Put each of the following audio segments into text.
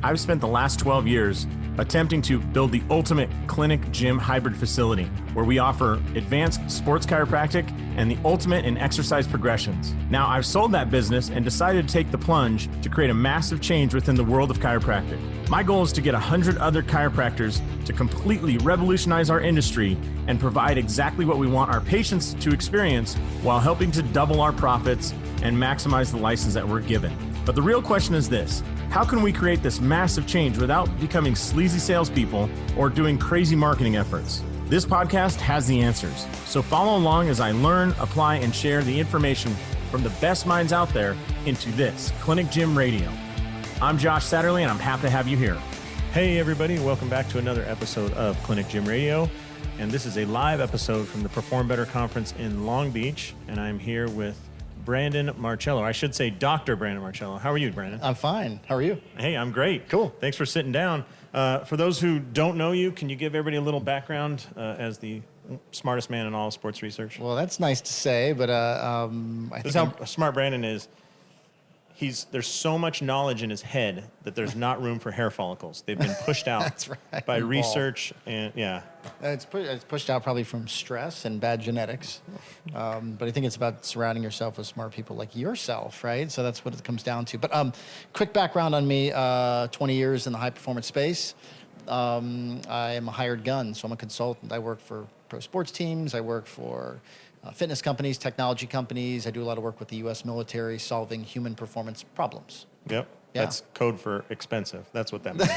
I've spent the last 12 years attempting to build the ultimate clinic gym hybrid facility where we offer advanced sports chiropractic and the ultimate in exercise progressions. Now, I've sold that business and decided to take the plunge to create a massive change within the world of chiropractic. My goal is to get 100 other chiropractors to completely revolutionize our industry and provide exactly what we want our patients to experience while helping to double our profits and maximize the license that we're given. But the real question is this: how can we create this massive change without becoming sleazy salespeople or doing crazy marketing efforts? This podcast has the answers. So follow along as I learn, apply, and share the information from the best minds out there into this Clinic Gym Radio. I'm Josh Satterley, and I'm happy to have you here. Hey, everybody. Welcome back to another episode of Clinic Gym Radio. And this is a live episode from the Perform Better Conference in Long Beach. And I'm here with Brandon Marcello. I should say Dr. Brandon Marcello. How are you, Brandon? I'm fine. How are you? Hey, I'm great. Cool. Thanks for sitting down. For those who don't know you, can you give everybody a little background as the smartest man in all sports research? Well, that's nice to say, but I This think is how smart Brandon is. There's so much knowledge in his head that there's not room for hair follicles. They've been pushed out That's right. by Ball. research and it's pushed out probably from stress and bad genetics. But I think it's about surrounding yourself with smart people like yourself, right? So that's what it comes down to. But quick background on me: 20 years in the high performance space. I am a hired gun, so I'm a consultant. I work for pro sports teams. I work for fitness companies, technology companies. I do a lot of work with the U.S. military solving human performance problems. Yep. Yeah. That's code for expensive. That's what that means.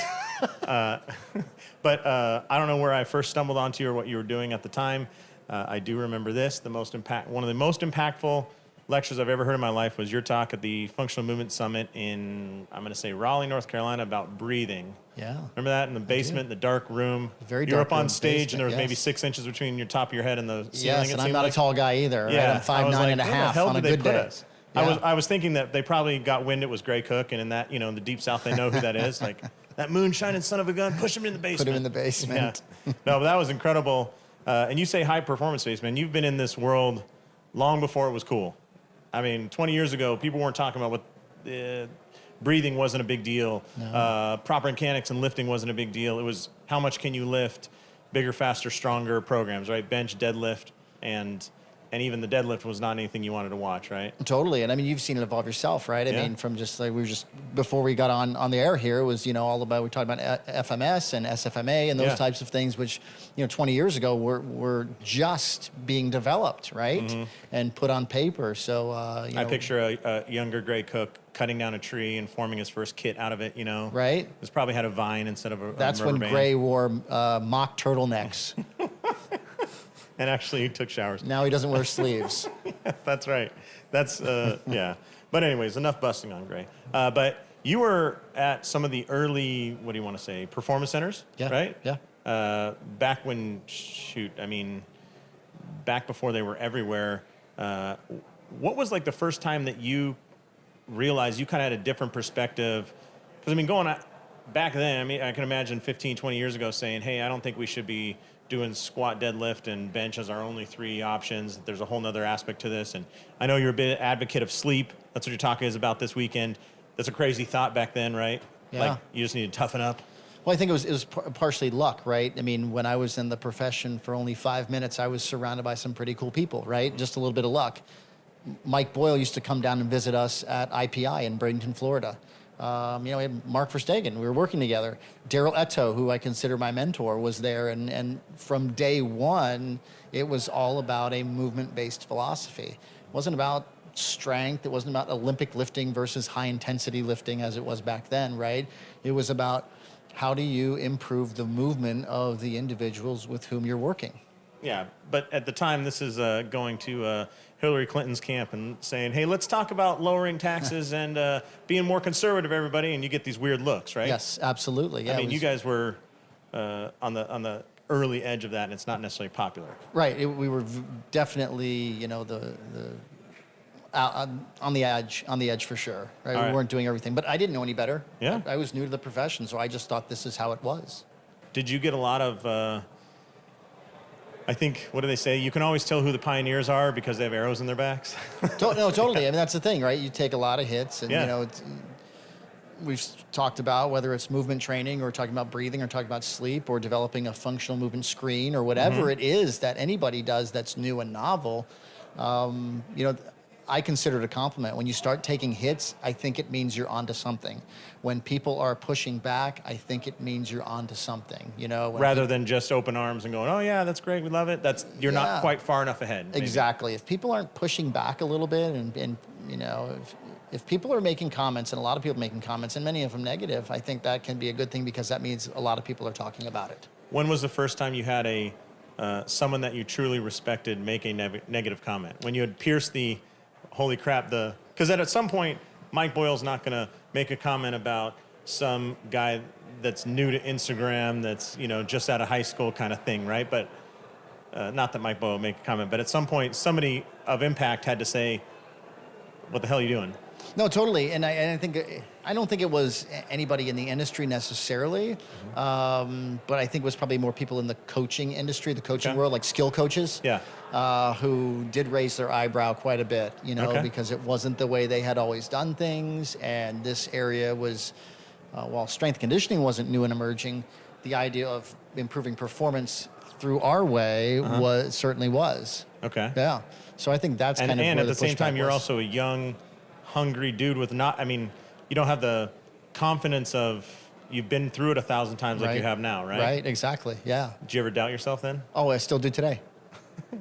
But I don't know where I first stumbled onto you or what you were doing at the time. I do remember this. One of the most impactful lectures I've ever heard in my life was your talk at the Functional Movement Summit in, I'm going to say, Raleigh, North Carolina, about breathing. Yeah. Remember that in the basement, in the dark room? Very You were dark up on room, stage, basement, and there was maybe yes. 6 inches between your top of your head and the ceiling. Yes, and I'm not a tall guy either. Right? Yeah, I'm 5'9" and a half on a good day. Us? Yeah. I was thinking that they probably got wind it was Gray Cook, and in that, in the Deep South, they know who that is. Like, that moonshining son of a gun, push him in the basement. Put him in the basement. Yeah. No, but that was incredible. And you say high performance space, man. You've been in this world long before it was cool. I mean, 20 years ago, people weren't talking about what breathing wasn't a big deal. No. Proper mechanics and lifting wasn't a big deal. It was how much can you lift, bigger, faster, stronger programs, right? Bench, deadlift, and even the deadlift was not anything you wanted to watch, right? Totally. And I mean, you've seen it evolve yourself, right? I mean, from just like before we got on the air here, it was, all about, we talked about FMS and SFMA and those types of things, which, 20 years ago were just being developed, right? Mm-hmm. And put on paper. So, I picture a younger Gray Cook cutting down a tree and forming his first kit out of it, Right. It's probably had a vine instead of a That's rubber when band. Gray wore mock turtlenecks. And actually he took showers. Now he doesn't wear sleeves. Yeah, that's right. That's, yeah. But anyways, enough busting on Gray. But you were at some of the early, what do you want to say, performance centers, right? Yeah. Back when, back before they were everywhere, what was like the first time that you realized you kind of had a different perspective? Because, going back then, I can imagine 15, 20 years ago saying, hey, I don't think we should be doing squat, deadlift, and bench as our only three options. There's a whole nother aspect to this. And I know you're a bit advocate of sleep. That's what your talk is about this weekend. That's a crazy thought back then, right? Yeah. Like, you just need to toughen up. Well, I think it was partially luck, right? I mean, when I was in the profession for only 5 minutes, I was surrounded by some pretty cool people, right? Just a little bit of luck. Mike Boyle used to come down and visit us at IPI in Bradenton, Florida. We had Mark Verstegen. We were working together. Daryl Eto, who I consider my mentor, was there. And from day one, it was all about a movement-based philosophy. It wasn't about strength. It wasn't about Olympic lifting versus high-intensity lifting as it was back then, right? It was about how do you improve the movement of the individuals with whom you're working. Yeah, but at the time, this is going to Hillary Clinton's camp and saying, hey, let's talk about lowering taxes and being more conservative, everybody, and you get these weird looks, right? Yes, absolutely. Yeah, you guys were on the early edge of that, and it's not necessarily popular. Right. We were definitely, on the edge for sure. Right? All right. We weren't doing everything, but I didn't know any better. Yeah. I was new to the profession, so I just thought this is how it was. Did you get a lot of? I think, what do they say? You can always tell who the pioneers are because they have arrows in their backs. No, totally. I mean, that's the thing, right? You take a lot of hits, and Yeah. we've talked about, whether it's movement training or talking about breathing or talking about sleep or developing a functional movement screen or whatever it is that anybody does that's new and novel, you know, I consider it a compliment. When you start taking hits, I think it means you're onto something. When people are pushing back, I think it means you're onto something, you know. Rather than just open arms and going, oh yeah, that's great, we love it. You're not quite far enough ahead. Maybe. Exactly. If people aren't pushing back a little bit and you know, if people are making comments, and a lot of people making comments, and many of them negative, I think that can be a good thing because that means a lot of people are talking about it. When was the first time you had someone that you truly respected make a negative comment? When you had pierced the holy crap, because at some point, Mike Boyle's not going to make a comment about some guy that's new to Instagram, that's, you know, just out of high school kind of thing, right? But not that Mike Boyle will make a comment, but at some point, somebody of impact had to say, what the hell are you doing? No, totally, and I don't think it was anybody in the industry necessarily, but I think it was probably more people in the coaching industry, the coaching world, like skill coaches, who did raise their eyebrow quite a bit, you know, because it wasn't the way they had always done things, and this area was, while strength conditioning wasn't new and emerging, the idea of improving performance through our way certainly was. Okay. Yeah. So I think that's kind of and where at the same time, you're was. also a young, hungry dude with you don't have the confidence of you've been through it 1,000 times like you have now, right? Right, exactly, yeah. Did you ever doubt yourself then? Oh, I still do today.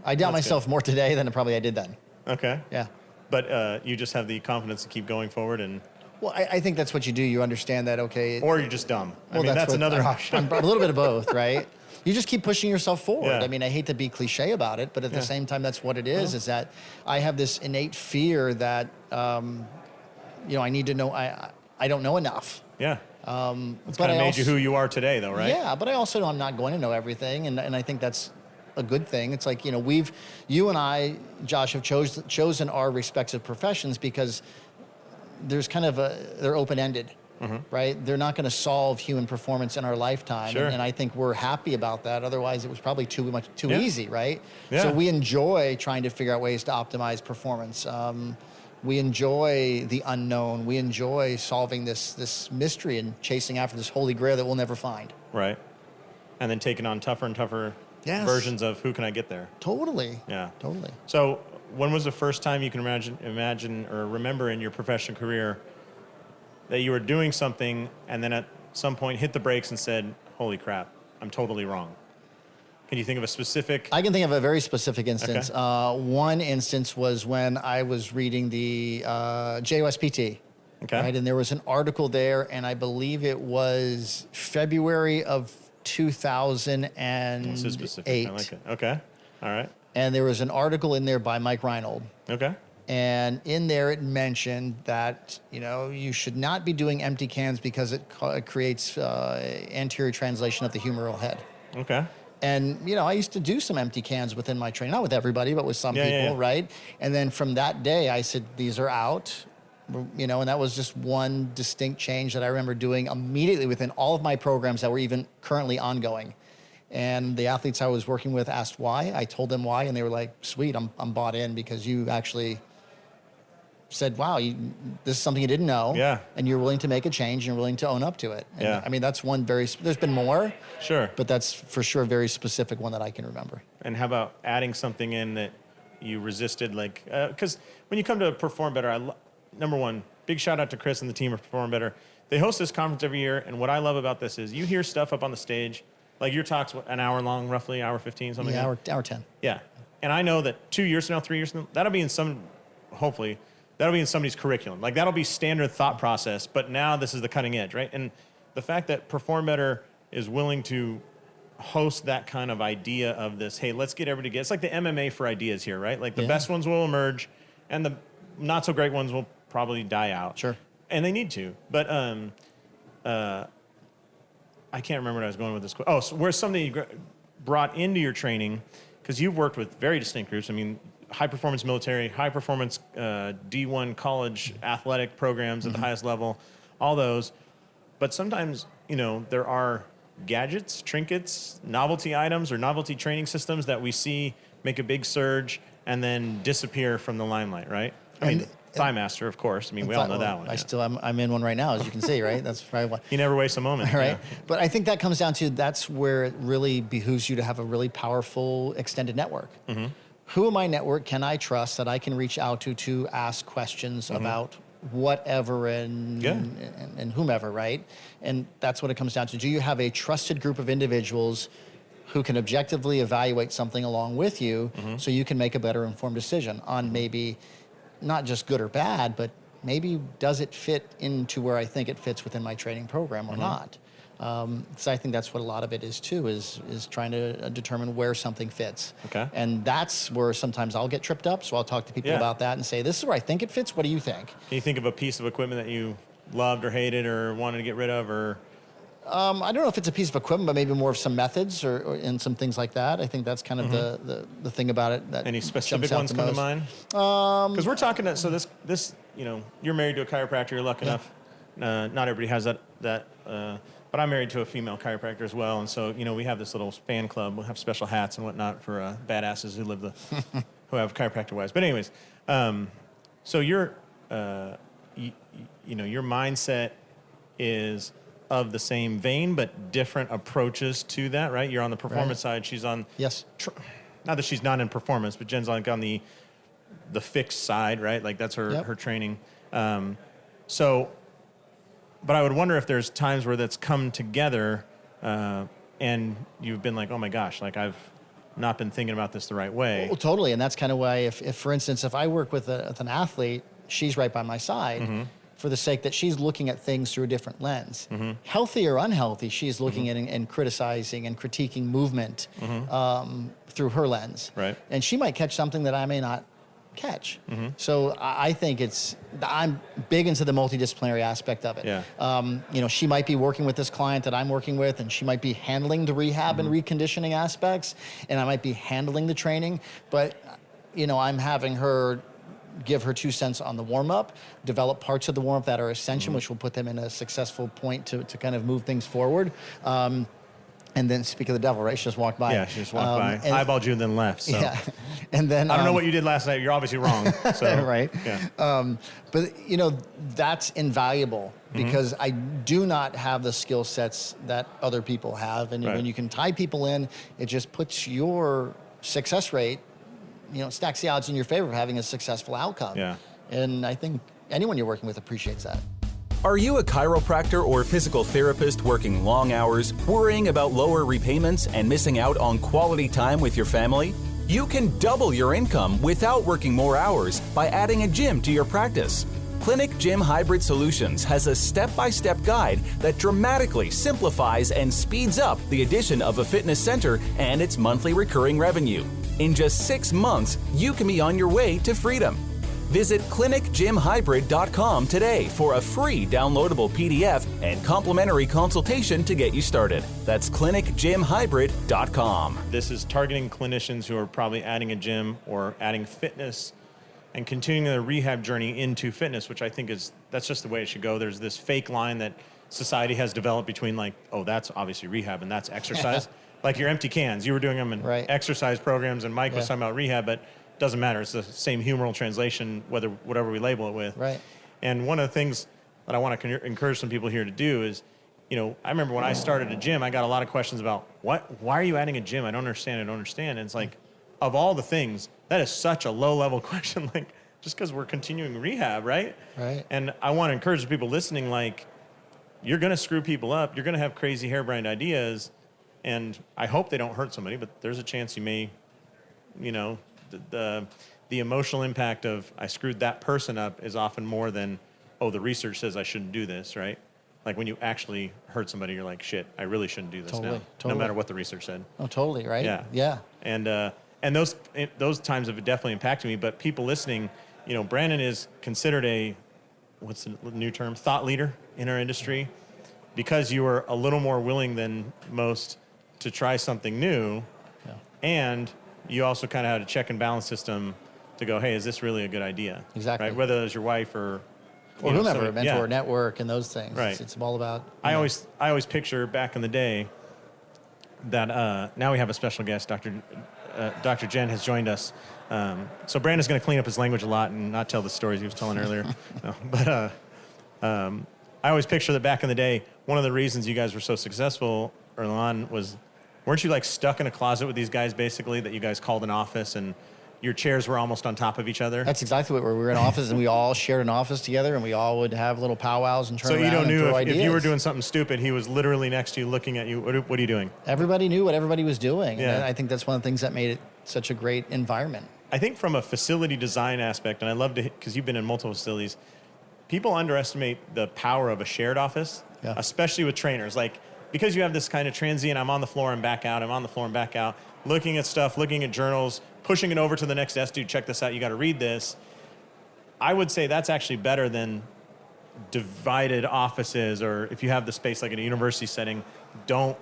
I doubt myself more today than probably I did then. Okay. Yeah. But you just have the confidence to keep going forward and... Well, I think that's what you do. You understand that, okay. Or you're just dumb. Well, I mean, that's another option. I'm a little bit of both, right? You just keep pushing yourself forward. Yeah. I mean, I hate to be cliche about it, but at the same time, that's what it is that I have this innate fear that, you know, I need to know, I don't know enough. Yeah. It's kind of made you who you are today, though, right? Yeah, but I also know I'm not going to know everything, and I think that's a good thing. It's like, you know, you and I, Josh, have chosen our respective professions because there's kind of they're open-ended. Right? They're not going to solve human performance in our lifetime. Sure. And I think we're happy about that. Otherwise, it was probably too easy, right? Yeah. So we enjoy trying to figure out ways to optimize performance. We enjoy the unknown. We enjoy solving this mystery and chasing after this holy grail that we'll never find. Right. And then taking on tougher and tougher versions of who can I get there. Totally. Yeah. Totally. So when was the first time you can imagine or remember in your professional career that you were doing something and then at some point hit the brakes and said, holy crap, I'm totally wrong? Can you think of a specific? I can think of a very specific instance. Okay. One instance was when I was reading the JOSPT. Okay. Right, and there was an article there, and I believe it was February of 2008. This is specific. I like it. Okay. All right. And there was an article in there by Mike Reinold. Okay. And in there, it mentioned that, you know, you should not be doing empty cans because it creates anterior translation of the humeral head. Okay. And, you know, I used to do some empty cans within my training, not with everybody, but with some people, right? And then from that day, I said, these are out, you know, and that was just one distinct change that I remember doing immediately within all of my programs that were even currently ongoing. And the athletes I was working with asked why. I told them why, and they were like, sweet, I'm bought in because you actually said, wow, this is something you didn't know. Yeah. And you're willing to make a change and you're willing to own up to it. And yeah. I mean, that's one there's been more. Sure. But that's for sure a very specific one that I can remember. And how about adding something in that you resisted? Like, because when you come to Perform Better, number one, big shout out to Chris and the team of Perform Better. They host this conference every year. And what I love about this is you hear stuff up on the stage, like your talk's an hour long, roughly, hour 15, something like that? Hour 10. Yeah. And I know that 2 years from now, 3 years from now, that'll be in hopefully, that'll be in somebody's curriculum. Like that'll be standard thought process, but now this is the cutting edge, right? And the fact that Perform Better is willing to host that kind of idea of this, hey, let's get everybody together. It's like the MMA for ideas here, right? Like the best ones will emerge and the not so great ones will probably die out. Sure. And they need to. But I can't remember what I was going with this. Oh, so where's something you brought into your training, because you've worked with very distinct groups. I mean, high-performance military, high-performance D1 college athletic programs at the highest level, all those. But sometimes, you know, there are gadgets, trinkets, novelty items, or novelty training systems that we see make a big surge and then disappear from the limelight, right? I mean, Thigh Master, of course. I mean, we all know that one. I'm in one right now, as you can see, right? That's probably why. You never waste a moment. Right. Yeah. But I think that comes down to that's where it really behooves you to have a really powerful extended network. Mm-hmm. Who in my network can I trust that I can reach out to ask questions about whatever and whomever, right? And that's what it comes down to. Do you have a trusted group of individuals who can objectively evaluate something along with you so you can make a better informed decision on maybe not just good or bad, but maybe does it fit into where I think it fits within my training program or not? So I think that's what a lot of it is too, is trying to determine where something fits. Okay. And that's where sometimes I'll get tripped up. So I'll talk to people about that and say, this is where I think it fits. What do you think? Can you think of a piece of equipment that you loved or hated or wanted to get rid of, or? I don't know if it's a piece of equipment, but maybe more of some methods and some things like that. I think that's kind of the thing about it. That any specific ones come to mind? Because we're talking, so this, you're married to a chiropractor, you're lucky enough. Not everybody has that but I'm married to a female chiropractor as well. And so, we have this little fan club. We'll have special hats and whatnot for badasses who live who have chiropractor wives. But anyways, so your mindset is of the same vein, but different approaches to that, right? You're on the performance side. She's on... Yes. Not that she's not in performance, but Jen's like on the fixed side, right? Like that's her training. But I would wonder if there's times where that's come together and you've been like, oh my gosh, like I've not been thinking about this the right way. Well, totally. And that's kind of why if for instance, if I work with an athlete, she's right by my side for the sake that she's looking at things through a different lens. Healthy or unhealthy, she's looking at and criticizing and critiquing movement through her lens. Right. And she might catch something that I may not catch. So I think I'm big into the multidisciplinary aspect of it. Yeah. She might be working with this client that I'm working with, and she might be handling the rehab and reconditioning aspects, and I might be handling the training, but I'm having her give her 2 cents on the warm-up, develop parts of the warm-up that are essential, which will put them in a successful point to kind of move things forward. And then, speak of the devil, right? She just walked by. Yeah, she just walked by, eyeballed you, and then left. So. Yeah, and then I don't know what you did last night. You're obviously wrong. So. Right. Yeah. But that's invaluable because I do not have the skill sets that other people have, and when you can tie people in, it just puts your success rate, stacks the odds in your favor of having a successful outcome. Yeah. And I think anyone you're working with appreciates that. Are you a chiropractor or physical therapist working long hours, worrying about lower repayments and missing out on quality time with your family? You can double your income without working more hours by adding a gym to your practice. Clinic Gym Hybrid Solutions has a step-by-step guide that dramatically simplifies and speeds up the addition of a fitness center and its monthly recurring revenue. In just 6 months, you can be on your way to freedom. Visit clinicgymhybrid.com today for a free downloadable PDF and complimentary consultation to get you started. That's clinicgymhybrid.com. This is targeting clinicians who are probably adding a gym or adding fitness and continuing their rehab journey into fitness, which I think that's just the way it should go. There's this fake line that society has developed between like, oh, that's obviously rehab and that's exercise. Like your empty cans. You were doing them in exercise programs and Mike was talking about rehab, but doesn't matter. It's the same humoral translation, whatever we label it with. Right. And one of the things that I want to encourage some people here to do is, I remember when I started a gym, I got a lot of questions about why are you adding a gym? I don't understand. And it's like, of all the things, that is such a low level question. Like, just because we're continuing rehab, right? Right. And I want to encourage the people listening, like, you're going to screw people up. You're going to have crazy harebrained ideas. And I hope they don't hurt somebody, but there's a chance you may, the emotional impact of I screwed that person up is often more than, oh, the research says I shouldn't do this, right? Like when you actually hurt somebody, you're like, shit, I really shouldn't do this now, no matter what the research said. Oh, totally, right? Yeah. And those times have definitely impacted me. But people listening, Brandon is considered what's the new term, thought leader in our industry, because you were a little more willing than most to try something new, and you also kind of had a check and balance system to go, hey, is this really a good idea? Exactly. Right? Whether it's your wife or whomever, mentor, network, and those things. Right. It's all about. I always picture back in the day that now we have a special guest, Dr. Dr. Jen has joined us. So Brandon's going to clean up his language a lot and not tell the stories he was telling earlier. No, but I always picture that back in the day, one of the reasons you guys were so successful early on was, weren't you like stuck in a closet with these guys basically that you guys called an office and your chairs were almost on top of each other? That's exactly what we were in an office, and we all shared an office together, and we all would have little powwows and turn around and throw ideas. So you knew if you were doing something stupid, he was literally next to you looking at you. What are you doing? Everybody knew what everybody was doing. Yeah. And I think that's one of the things that made it such a great environment. I think from a facility design aspect, and I love to, because you've been in multiple facilities, people underestimate the power of a shared office, especially with trainers. Like, because you have this kind of transient, I'm on the floor and back out, I'm on the floor and back out, looking at stuff, looking at journals, pushing it over to the next desk, dude, check this out, you got to read this. I would say that's actually better than divided offices, or if you have the space like in a university setting, don't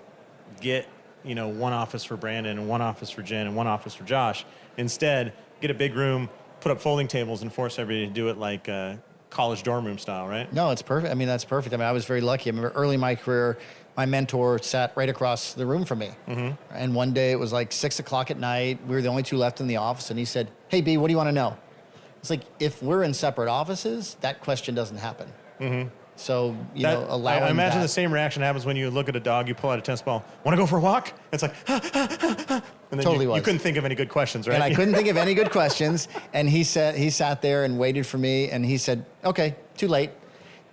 get, one office for Brandon and one office for Jen and one office for Josh. Instead, get a big room, put up folding tables, and force everybody to do it like college dorm room style, right? No, it's perfect. I mean, that's perfect. I mean, I was very lucky. I remember early in my career, my mentor sat right across the room from me. Mm-hmm. And one day it was like 6 o'clock at night. We were the only two left in the office. And he said, "Hey, B, what do you want to know?" It's like, if we're in separate offices, that question doesn't happen. Mm-hmm. So, allowing I imagine that. the same reaction happens when you look at a dog, you pull out a tennis ball, want to go for a walk? It's like, and then totally you couldn't think of any good questions, right? And I couldn't think of any good questions. And he sat there and waited for me. And he said, "Okay, too late."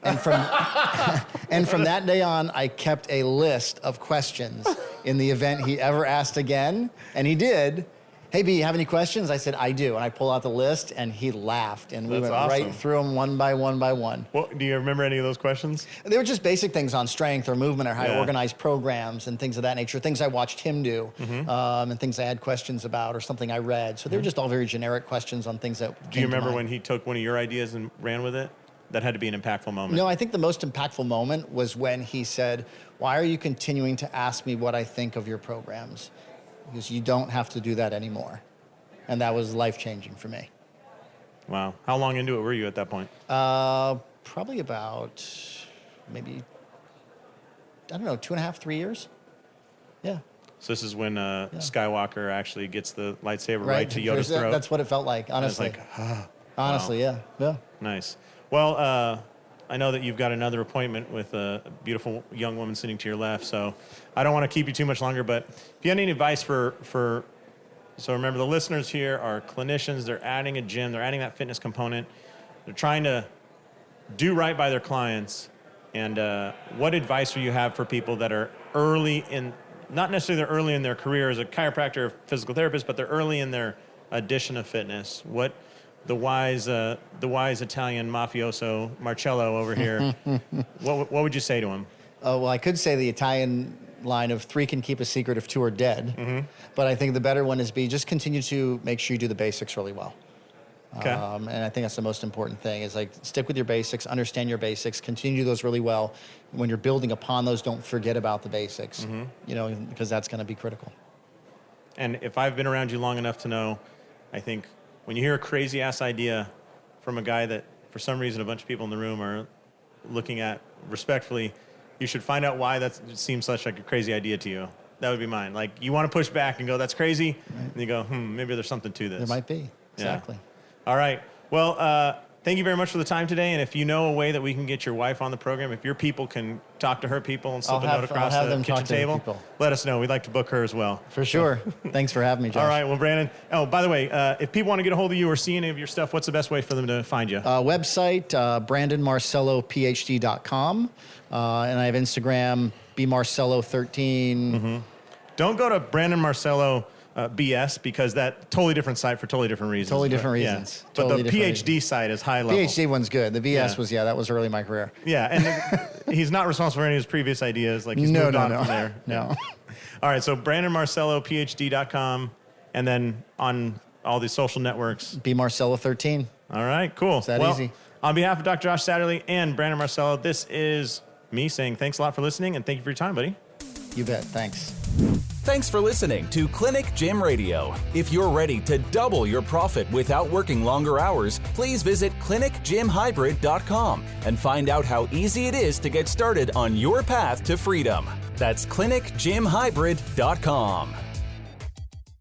And from that day on, I kept a list of questions in the event he ever asked again. And he did. "Hey, B, you have any questions?" I said, "I do." And I pulled out the list, and he laughed. And we went right through them one by one by one. Well, do you remember any of those questions? They were just basic things on strength or movement or how to organize programs and things of that nature, things I watched him do, and things I had questions about or something I read. So they were just all very generic questions on things that Do you remember when he took one of your ideas and ran with it? That had to be an impactful moment. No, I think the most impactful moment was when he said, "Why are you continuing to ask me what I think of your programs? Because you don't have to do that anymore." And that was life-changing for me. Wow. How long into it were you at that point? Probably about maybe, 2.5, 3 years. Yeah. So this is when Skywalker actually gets the lightsaber right to Yoda's throat? That's what it felt like, honestly. It's like, honestly, wow. Yeah. Nice. Well, I know that you've got another appointment with a beautiful young woman sitting to your left, so I don't want to keep you too much longer, but if you have any advice so remember, the listeners here are clinicians, they're adding a gym, they're adding that fitness component, they're trying to do right by their clients, and what advice do you have for people that are early in, not necessarily they're early in their career as a chiropractor or physical therapist, but they're early in their addition of fitness? What the wise Italian mafioso Marcello over here, what would you say to him? Well, I could say the Italian line of 3 can keep a secret if 2 are dead. Mm-hmm. But I think the better one is B, just continue to make sure you do the basics really well. Okay. And I think that's the most important thing is like stick with your basics, understand your basics, continue those really well. When you're building upon those, don't forget about the basics, because that's going to be critical. And if I've been around you long enough to know, I think when you hear a crazy ass idea from a guy that for some reason a bunch of people in the room are looking at respectfully, you should find out why that seems such like a crazy idea to you. That would be mine. Like, you want to push back and go, "That's crazy," right. And you go, maybe there's something to this. There might be. Exactly. Yeah. All right. Well, thank you very much for the time today. And if you know a way that we can get your wife on the program, if your people can talk to her people and slip a note across the kitchen table, let us know. We'd like to book her as well. For sure. Thanks for having me, Josh. All right. Well, Brandon. Oh, by the way, if people want to get a hold of you or see any of your stuff, what's the best way for them to find you? Website, BrandonMarcelloPhD.com. And I have Instagram, bmarcello13. Mm-hmm. Don't go to Brandon Marcello BS, because that totally different site for totally different reasons. Totally different reasons. Yeah. But totally the PhD site is high level. PhD one's good. The BS was, that was early in my career. Yeah, and he's not responsible for any of his previous ideas. Like, he's moved on from there. No. All right, so BrandonMarcelloPhD.com, and then on all these social networks. bmarcello13. All right, cool. It's that easy. On behalf of Dr. Josh Satterley and Brandon Marcello, this is me saying thanks a lot for listening, and thank you for your time, buddy. You bet. Thanks. Thanks for listening to Clinic Gym Radio. If you're ready to double your profit without working longer hours, please visit clinicgymhybrid.com and find out how easy it is to get started on your path to freedom. That's clinicgymhybrid.com.